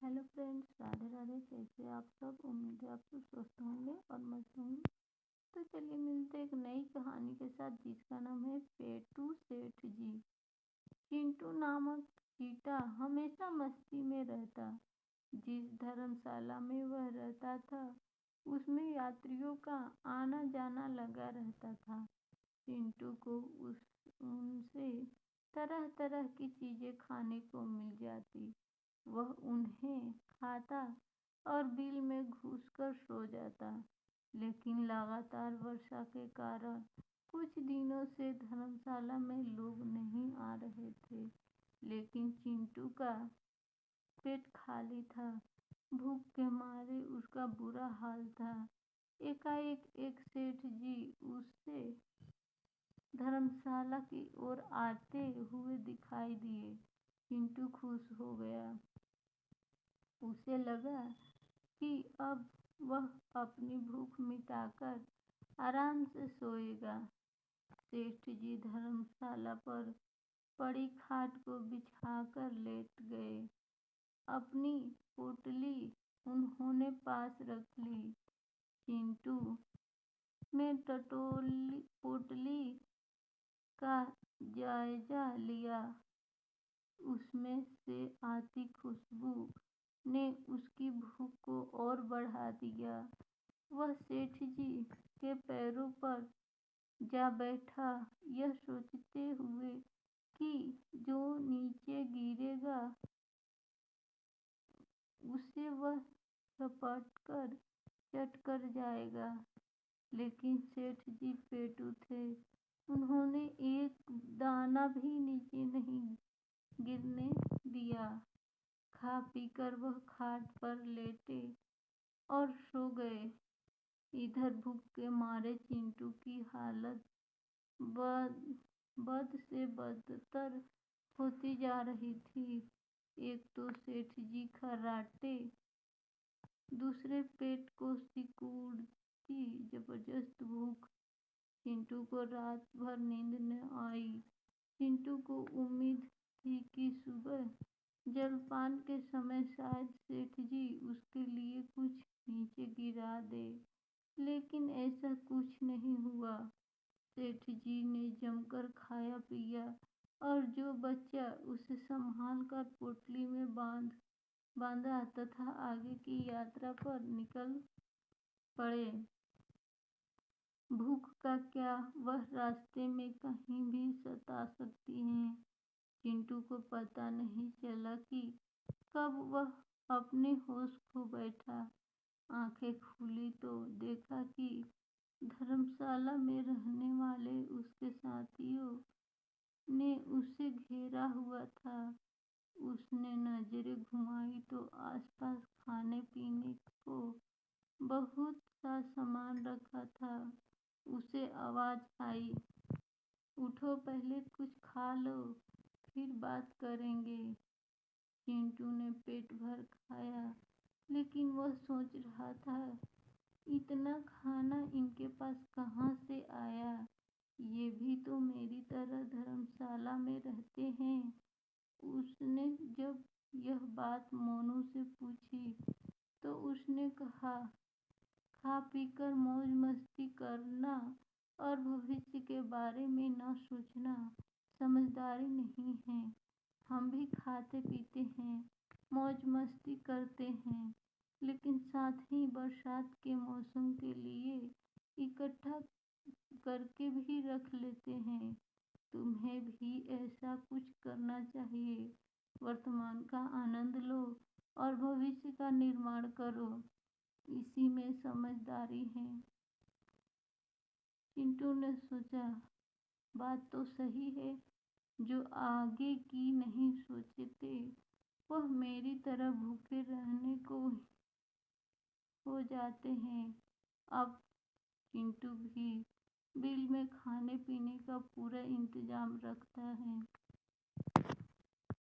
Hello friends, Radhe Radhe. कैसे आप सब? उम्मीद है आप सब स्वस्थ होंगे और मस्त होंगे। तो चलिए मिलते हैं एक नई कहानी के साथ, जिसका नाम है पेटू सेठ जी। चिंटू नामक चीता हमेशा मस्ती में रहता। जिस धर्मशाला में वह रहता था उसमें यात्रियों का आना जाना लगा रहता था। चिंटू को उनसे तरह तरह की चीजें खाने को मिल जाती। वह उन्हें खाता और बिल में घुसकर सो जाता। लेकिन लगातार वर्षा के कारण कुछ दिनों से धर्मशाला में लोग नहीं आ रहे थे। लेकिन चिंटू का पेट खाली था। भूख के मारे उसका बुरा हाल था। एकाएक एक सेठ जी उससे धर्मशाला की ओर आते हुए दिखाई दिए। चिंटू खुश हो गया। उसे लगा कि अब वह अपनी भूख मिटाकर आराम से सोएगा। सेठ जी धर्मशाला पर पड़ी खाट को बिछाकर लेट गए। अपनी पोटली उन्होंने पास रख ली। चिंटू ने पोटली का जायजा लिया। उसमें से आती खुशबू ने उसकी भूख को और बढ़ा दिया। वह सेठ जी के पैरों पर जा बैठा, यह सोचते हुए कि जो नीचे गिरेगा उसे वह झपटकर चट कर जाएगा। लेकिन सेठ जी पेटू थे। उन्होंने एक दाना भी नीचे नहीं गिरने दिया। खा पीकर वह खाट पर लेटे और सो गए। इधर भूख के मारे चिंटू की हालत बद से बदतर होती जा रही थी। एक तो सेठ जी खर्राटे, दूसरे पेट को सिकुड़ती जबरदस्त भूख। चिंटू को रात भर नींद न आई। चिंटू को उम्मीद थी कि सुबह जलपान के समय शायद सेठ जी उसके लिए कुछ नीचे गिरा दे। लेकिन ऐसा कुछ नहीं हुआ। सेठ जी ने जमकर खाया पिया और जो बच्चा उसे संभाल कर पोटली में बांधा तथा आगे की यात्रा पर निकल पड़े। भूख का क्या, वह रास्ते में कहीं भी सता सकती है। चिंटू को पता नहीं चला कि कब वह अपने होश खो बैठा। आंखें खुली तो देखा कि धर्मशाला में रहने वाले उसके साथियों ने उसे घेरा हुआ था। उसने नजरें घुमाई तो आसपास खाने पीने को बहुत सा सामान रखा था। उसे आवाज आई, उठो, पहले कुछ खा लो, फिर बात करेंगे। चिंटू ने पेट भर खाया, लेकिन वह सोच रहा था, इतना खाना इनके पास कहाँ से आया? ये भी तो मेरी तरह धर्मशाला में रहते हैं। उसने जब यह बात मोनू से पूछी तो उसने कहा, खा पीकर मौज मस्ती करना और भविष्य के बारे में न सोचना समझदारी नहीं है। हम भी खाते पीते हैं, मौज मस्ती करते हैं, लेकिन साथ ही बरसात के मौसम के लिए इकट्ठा करके भी रख लेते हैं। तुम्हें भी ऐसा कुछ करना चाहिए। वर्तमान का आनंद लो और भविष्य का निर्माण करो, इसी में समझदारी है। चिंटू ने सोचा, बात तो सही है। जो आगे की नहीं सोचते वह मेरी तरह भूखे रहने को हो जाते हैं। अब चिंटू भी बिल में खाने पीने का पूरा इंतजाम रखता है।